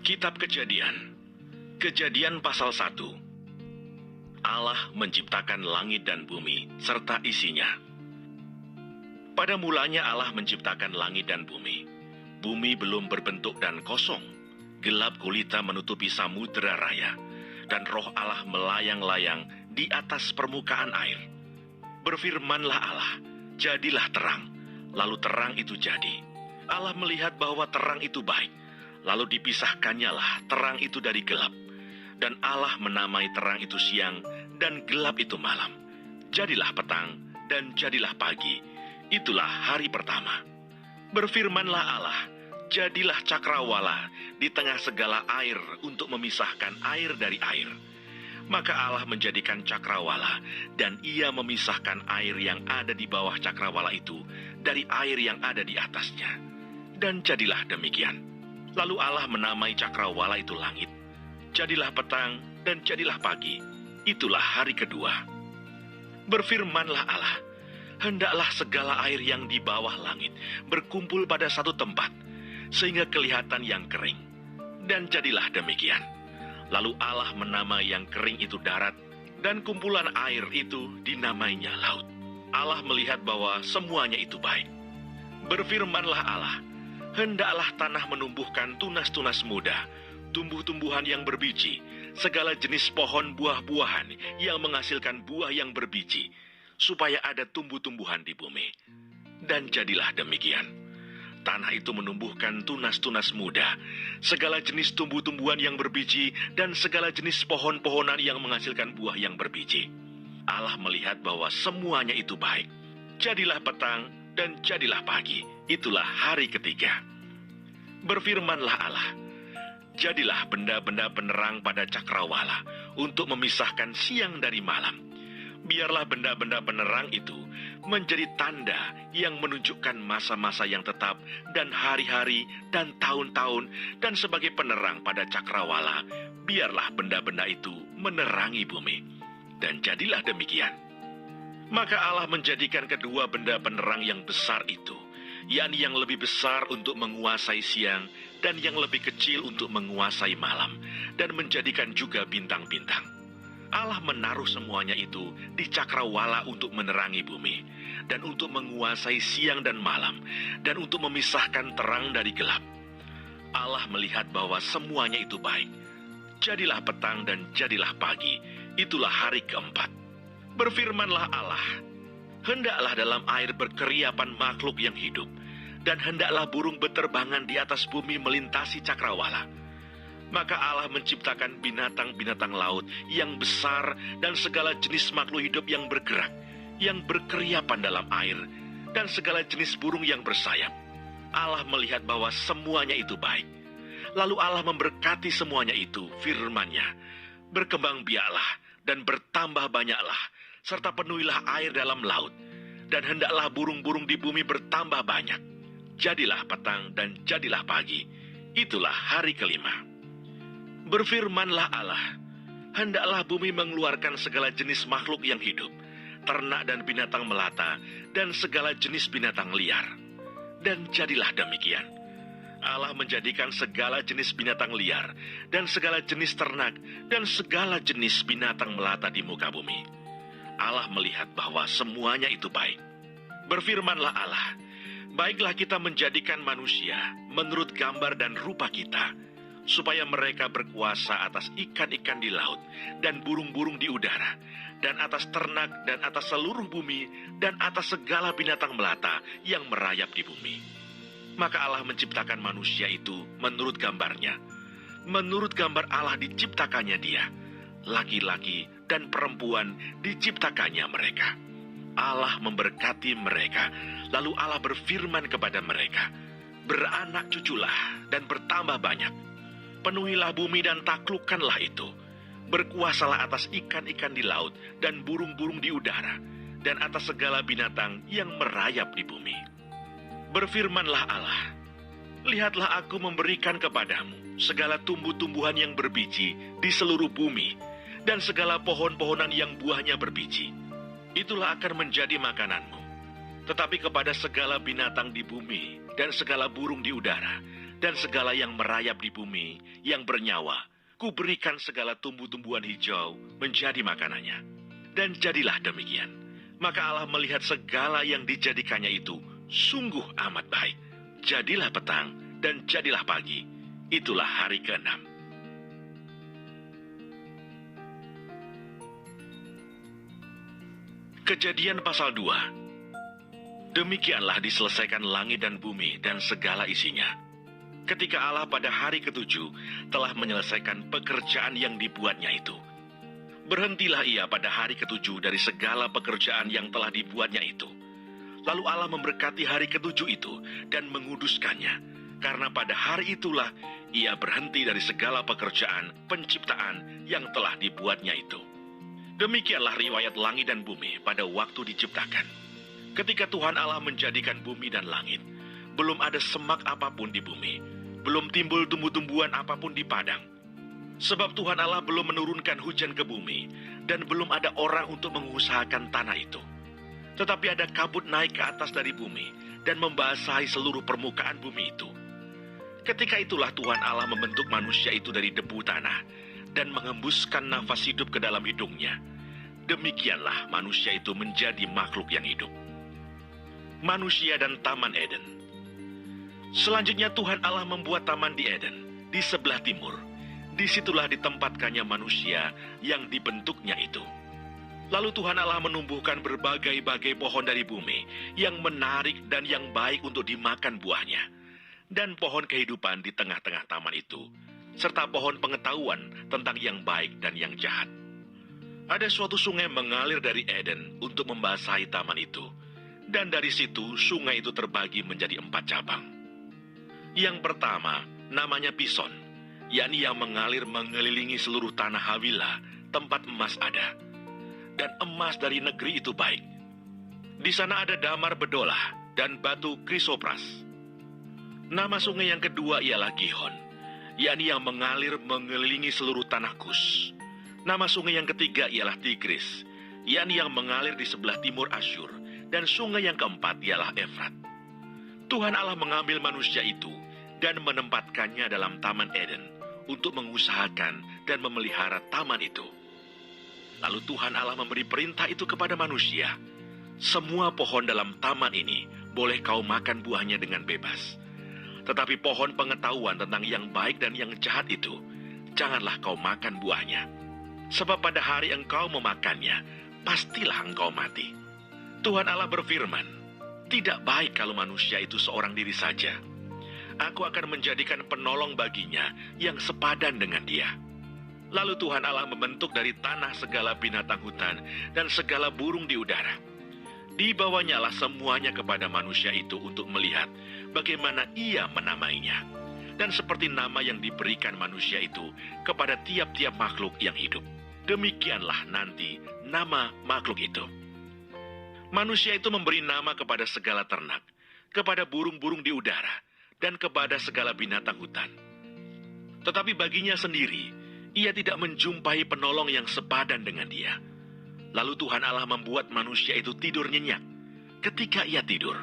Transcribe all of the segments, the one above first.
Kitab Kejadian. Kejadian pasal 1. Allah menciptakan langit dan bumi serta isinya. Pada mulanya Allah menciptakan langit dan bumi. Bumi belum berbentuk dan kosong. Gelap gulita menutupi samudera raya, dan roh Allah melayang-layang di atas permukaan air. Berfirmanlah Allah, jadilah terang. Lalu terang itu jadi. Allah melihat bahwa terang itu baik. Lalu dipisahkannyalah terang itu dari gelap. Dan Allah menamai terang itu siang, dan gelap itu malam. Jadilah petang, dan jadilah pagi. Itulah hari pertama. Berfirmanlah Allah, jadilah cakrawala di tengah segala air untuk memisahkan air dari air. Maka Allah menjadikan cakrawala, dan ia memisahkan air yang ada di bawah cakrawala itu dari air yang ada di atasnya. Dan jadilah demikian. Lalu Allah menamai cakrawala itu langit. Jadilah petang dan jadilah pagi. Itulah hari kedua. Berfirmanlah Allah, hendaklah segala air yang di bawah langit berkumpul pada satu tempat, sehingga kelihatan yang kering. Dan jadilah demikian. Lalu Allah menamai yang kering itu darat, dan kumpulan air itu dinamainya laut. Allah melihat bahwa semuanya itu baik. Berfirmanlah Allah, hendaklah tanah menumbuhkan tunas-tunas muda, tumbuh-tumbuhan yang berbiji, segala jenis pohon buah-buahan yang menghasilkan buah yang berbiji, supaya ada tumbuh-tumbuhan di bumi. Dan jadilah demikian. Tanah itu menumbuhkan tunas-tunas muda, segala jenis tumbuh-tumbuhan yang berbiji, dan segala jenis pohon-pohonan yang menghasilkan buah yang berbiji. Allah melihat bahwa semuanya itu baik. Jadilah petang dan jadilah pagi. Itulah hari ketiga. Berfirmanlah Allah, jadilah benda-benda penerang pada cakrawala untuk memisahkan siang dari malam. Biarlah benda-benda penerang itu menjadi tanda yang menunjukkan masa-masa yang tetap dan hari-hari dan tahun-tahun, dan sebagai penerang pada cakrawala, biarlah benda-benda itu menerangi bumi. Dan jadilah demikian. Maka Allah menjadikan kedua benda penerang yang besar itu, yakni yang lebih besar untuk menguasai siang dan yang lebih kecil untuk menguasai malam, dan menjadikan juga bintang-bintang. Allah menaruh semuanya itu di cakrawala untuk menerangi bumi, dan untuk menguasai siang dan malam, dan untuk memisahkan terang dari gelap. Allah melihat bahwa semuanya itu baik. Jadilah petang dan jadilah pagi. Itulah hari keempat. Berfirmanlah Allah, hendaklah dalam air berkeriapan makhluk yang hidup, dan hendaklah burung beterbangan di atas bumi melintasi cakrawala. Maka Allah menciptakan binatang-binatang laut yang besar dan segala jenis makhluk hidup yang bergerak, yang berkeriapan dalam air, dan segala jenis burung yang bersayap. Allah melihat bahwa semuanya itu baik. Lalu Allah memberkati semuanya itu, firman-Nya, berkembang biaklah dan bertambah banyaklah, serta penuhilah air dalam laut, dan hendaklah burung-burung di bumi bertambah banyak. Jadilah petang dan jadilah pagi. Itulah hari kelima. Berfirmanlah Allah, hendaklah bumi mengeluarkan segala jenis makhluk yang hidup, ternak dan binatang melata, dan segala jenis binatang liar. Dan jadilah demikian. Allah menjadikan segala jenis binatang liar, dan segala jenis ternak, dan segala jenis binatang melata di muka bumi. Allah melihat bahwa semuanya itu baik. Berfirmanlah Allah, baiklah kita menjadikan manusia menurut gambar dan rupa kita, supaya mereka berkuasa atas ikan-ikan di laut, dan burung-burung di udara, dan atas ternak, dan atas seluruh bumi, dan atas segala binatang melata yang merayap di bumi. Maka Allah menciptakan manusia itu menurut gambarnya. Menurut gambar Allah diciptakannya dia. Laki-laki dan perempuan diciptakannya mereka. Allah memberkati mereka. Lalu Allah berfirman kepada mereka, beranak cuculah dan bertambah banyak. Penuhilah bumi dan taklukkanlah itu. Berkuasalah atas ikan-ikan di laut dan burung-burung di udara, dan atas segala binatang yang merayap di bumi. Berfirmanlah Allah, lihatlah aku memberikan kepadamu segala tumbuh-tumbuhan yang berbiji di seluruh bumi, dan segala pohon-pohonan yang buahnya berbiji. Itulah akan menjadi makananmu. Tetapi kepada segala binatang di bumi dan segala burung di udara, dan segala yang merayap di bumi, yang bernyawa, kuberikan segala tumbuh-tumbuhan hijau menjadi makanannya. Dan jadilah demikian. Maka Allah melihat segala yang dijadikannya itu sungguh amat baik. Jadilah petang dan jadilah pagi. Itulah hari ke-6. Kejadian pasal 2. Demikianlah diselesaikan langit dan bumi dan segala isinya. Ketika Allah pada hari ke-7 telah menyelesaikan pekerjaan yang dibuatnya itu. Berhentilah ia pada hari ke-7 dari segala pekerjaan yang telah dibuatnya itu. Lalu Allah memberkati hari ke-7 itu dan menguduskannya. Karena pada hari itulah ia berhenti dari segala pekerjaan penciptaan yang telah dibuatnya itu. Demikianlah riwayat langit dan bumi pada waktu diciptakan. Ketika Tuhan Allah menjadikan bumi dan langit, belum ada semak apapun di bumi, belum timbul tumbuh-tumbuhan apapun di padang. Sebab Tuhan Allah belum menurunkan hujan ke bumi, dan belum ada orang untuk mengusahakan tanah itu. Tetapi ada kabut naik ke atas dari bumi, dan membasahi seluruh permukaan bumi itu. Ketika itulah Tuhan Allah membentuk manusia itu dari debu tanah, dan mengembuskan nafas hidup ke dalam hidungnya. Demikianlah manusia itu menjadi makhluk yang hidup. Manusia dan Taman Eden. Selanjutnya Tuhan Allah membuat taman di Eden, di sebelah timur. Disitulah ditempatkannya manusia yang dibentuknya itu. Lalu Tuhan Allah menumbuhkan berbagai-bagai pohon dari bumi, yang menarik dan yang baik untuk dimakan buahnya. Dan pohon kehidupan di tengah-tengah taman itu, serta pohon pengetahuan tentang yang baik dan yang jahat. Ada suatu sungai mengalir dari Eden untuk membasahi taman itu, dan dari situ sungai itu terbagi menjadi 4 cabang. Yang pertama namanya Pison, yakni yang mengalir mengelilingi seluruh tanah Hawila, tempat emas ada. Dan emas dari negeri itu baik. Di sana ada damar bedolah dan batu krisopras. Nama sungai yang kedua ialah Gihon, yakni yang mengalir mengelilingi seluruh tanah Kus. Nama sungai yang ketiga ialah Tigris, yakni yang mengalir di sebelah timur Asyur. Dan sungai yang keempat ialah Efrat. Tuhan Allah mengambil manusia itu dan menempatkannya dalam Taman Eden untuk mengusahakan dan memelihara taman itu. Lalu Tuhan Allah memberi perintah itu kepada manusia. Semua pohon dalam taman ini boleh kau makan buahnya dengan bebas. Tetapi pohon pengetahuan tentang yang baik dan yang jahat itu, janganlah kau makan buahnya. Sebab pada hari engkau memakannya, pastilah engkau mati. Tuhan Allah berfirman, tidak baik kalau manusia itu seorang diri saja. Aku akan menjadikan penolong baginya yang sepadan dengan dia. Lalu Tuhan Allah membentuk dari tanah segala binatang hutan dan segala burung di udara. Dibawanyalah semuanya kepada manusia itu untuk melihat bagaimana ia menamainya. Dan seperti nama yang diberikan manusia itu kepada tiap-tiap makhluk yang hidup, demikianlah nanti nama makhluk itu. Manusia itu memberi nama kepada segala ternak, kepada burung-burung di udara, dan kepada segala binatang hutan. Tetapi baginya sendiri, ia tidak menjumpai penolong yang sepadan dengan dia. Lalu Tuhan Allah membuat manusia itu tidur nyenyak. Ketika ia tidur,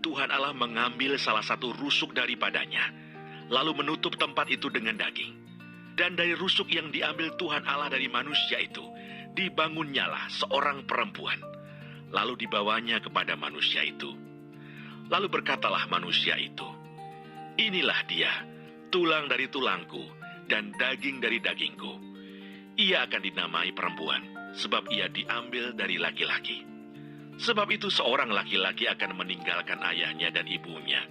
Tuhan Allah mengambil salah satu rusuk daripadanya, lalu menutup tempat itu dengan daging. Dan dari rusuk yang diambil Tuhan Allah dari manusia itu, dibangunnyalah seorang perempuan. Lalu dibawanya kepada manusia itu. Lalu berkatalah manusia itu, inilah dia, tulang dari tulangku, dan daging dari dagingku. Ia akan dinamai perempuan, sebab ia diambil dari laki-laki. Sebab itu seorang laki-laki akan meninggalkan ayahnya dan ibunya,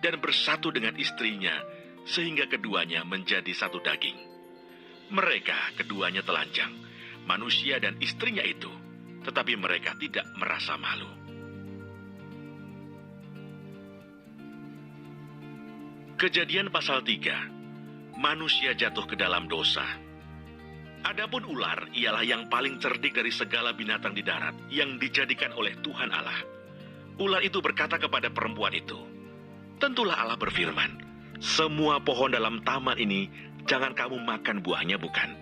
dan bersatu dengan istrinya, sehingga keduanya menjadi satu daging. Mereka keduanya telanjang, manusia dan istrinya itu, tetapi mereka tidak merasa malu. Kejadian pasal 3. Manusia jatuh ke dalam dosa. Adapun ular ialah yang paling cerdik dari segala binatang di darat yang dijadikan oleh Tuhan Allah. Ular itu berkata kepada perempuan itu, tentulah Allah berfirman, semua pohon dalam taman ini jangan kamu makan buahnya, bukan?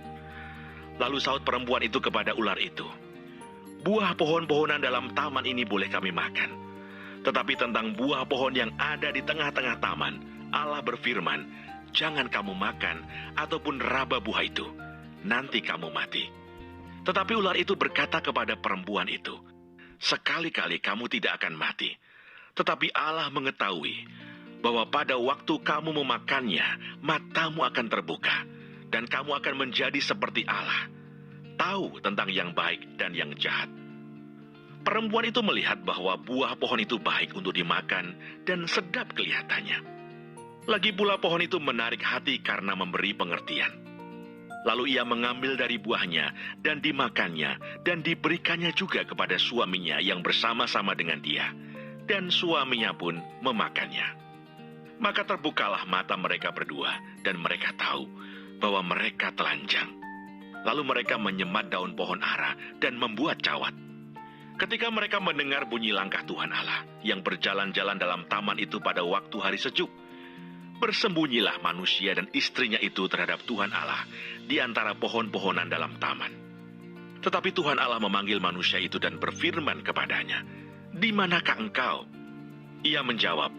Lalu saut perempuan itu kepada ular itu, buah pohon-pohonan dalam taman ini boleh kami makan. Tetapi tentang buah pohon yang ada di tengah-tengah taman, Allah berfirman, "Jangan kamu makan ataupun raba buah itu, nanti kamu mati." Tetapi ular itu berkata kepada perempuan itu, "Sekali-kali kamu tidak akan mati." Tetapi Allah mengetahui bahwa pada waktu kamu memakannya, matamu akan terbuka, dan kamu akan menjadi seperti Allah, tahu tentang yang baik dan yang jahat. Perempuan itu melihat bahwa buah pohon itu baik untuk dimakan dan sedap kelihatannya. Lagi pula pohon itu menarik hati karena memberi pengertian. Lalu ia mengambil dari buahnya dan dimakannya dan diberikannya juga kepada suaminya yang bersama-sama dengan dia. Dan suaminya pun memakannya. Maka terbukalah mata mereka berdua dan mereka tahu bahwa mereka telanjang. Lalu mereka menyemat daun pohon ara dan membuat cawat. Ketika mereka mendengar bunyi langkah Tuhan Allah yang berjalan-jalan dalam taman itu pada waktu hari sejuk, bersembunyilah manusia dan istrinya itu terhadap Tuhan Allah di antara pohon-pohonan dalam taman. Tetapi Tuhan Allah memanggil manusia itu dan berfirman kepadanya, "Di manakah engkau?" Ia menjawab,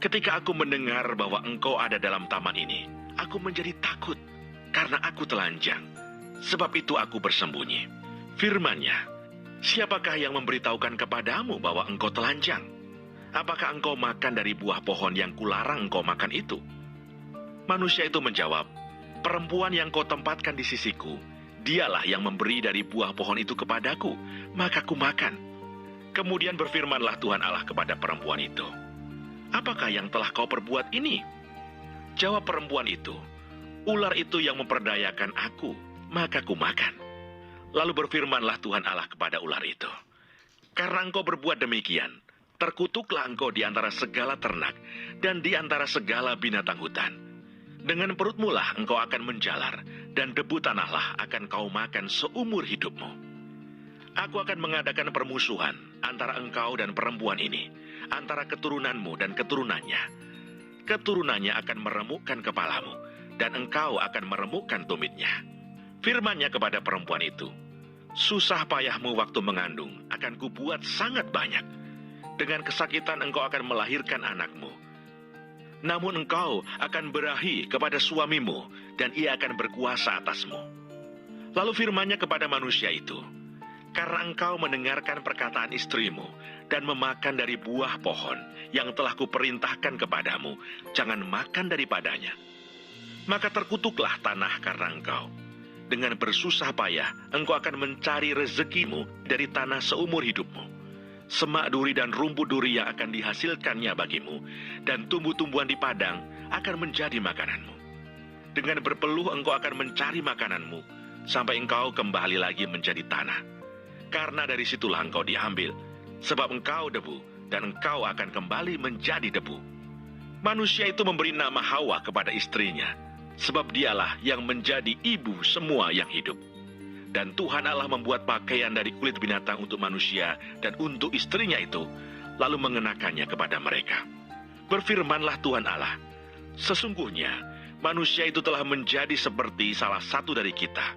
"Ketika aku mendengar bahwa engkau ada dalam taman ini, aku menjadi takut karena aku telanjang. Sebab itu aku bersembunyi." Firman-Nya, "Siapakah yang memberitahukan kepadamu bahwa engkau telanjang? Apakah engkau makan dari buah pohon yang kularang engkau makan itu?" Manusia itu menjawab, "Perempuan yang kau tempatkan di sisiku, dialah yang memberi dari buah pohon itu kepadaku, maka ku makan." Kemudian berfirmanlah Tuhan Allah kepada perempuan itu, "Apakah yang telah kau perbuat ini?" Jawab perempuan itu, "Ular itu yang memperdayakan aku, maka ku makan." Lalu berfirmanlah Tuhan Allah kepada ular itu, "Karena engkau berbuat demikian, terkutuklah engkau di antara segala ternak dan di antara segala binatang hutan. Dengan perutmu lah engkau akan menjalar, dan debu tanahlah akan kau makan seumur hidupmu. Aku akan mengadakan permusuhan antara engkau dan perempuan ini, antara keturunanmu dan keturunannya. Keturunannya akan meremukkan kepalamu, dan engkau akan meremukkan tumitnya." Firman-Nya kepada perempuan itu, "Susah payahmu waktu mengandung akan kubuat sangat banyak. Dengan kesakitan engkau akan melahirkan anakmu. Namun engkau akan berahi kepada suamimu, dan ia akan berkuasa atasmu." Lalu firman-Nya kepada manusia itu, "Karena engkau mendengarkan perkataan istrimu dan memakan dari buah pohon yang telah kuperintahkan kepadamu, jangan makan daripadanya. Maka terkutuklah tanah karena engkau. Dengan bersusah payah engkau akan mencari rezekimu dari tanah seumur hidupmu. Semak duri dan rumput duri yang akan dihasilkannya bagimu, dan tumbuh-tumbuhan di padang akan menjadi makananmu. Dengan berpeluh engkau akan mencari makananmu, sampai engkau kembali lagi menjadi tanah. Karena dari situlah engkau diambil, sebab engkau debu, dan engkau akan kembali menjadi debu." Manusia itu memberi nama Hawa kepada istrinya, sebab dialah yang menjadi ibu semua yang hidup. Dan Tuhan Allah membuat pakaian dari kulit binatang untuk manusia dan untuk istrinya itu, lalu mengenakannya kepada mereka. Berfirmanlah Tuhan Allah, "Sesungguhnya manusia itu telah menjadi seperti salah satu dari kita,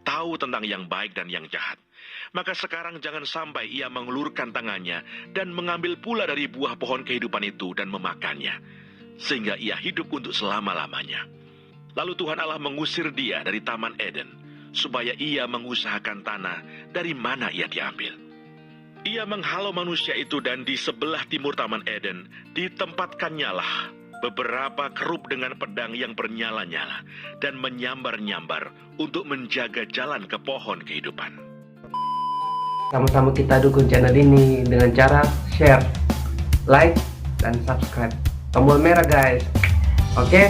tahu tentang yang baik dan yang jahat. Maka sekarang jangan sampai ia mengulurkan tangannya dan mengambil pula dari buah pohon kehidupan itu dan memakannya, sehingga ia hidup untuk selama-lamanya." Lalu Tuhan Allah mengusir dia dari Taman Eden, supaya ia mengusahakan tanah dari mana ia diambil. Ia menghalau manusia itu, dan di sebelah timur Taman Eden ditempatkannya lah beberapa kerub dengan pedang yang bernyala-nyala dan menyambar-nyambar untuk menjaga jalan ke pohon kehidupan. Sama-sama kita dukung channel ini dengan cara share, like, dan subscribe. Tombol merah guys. Oke?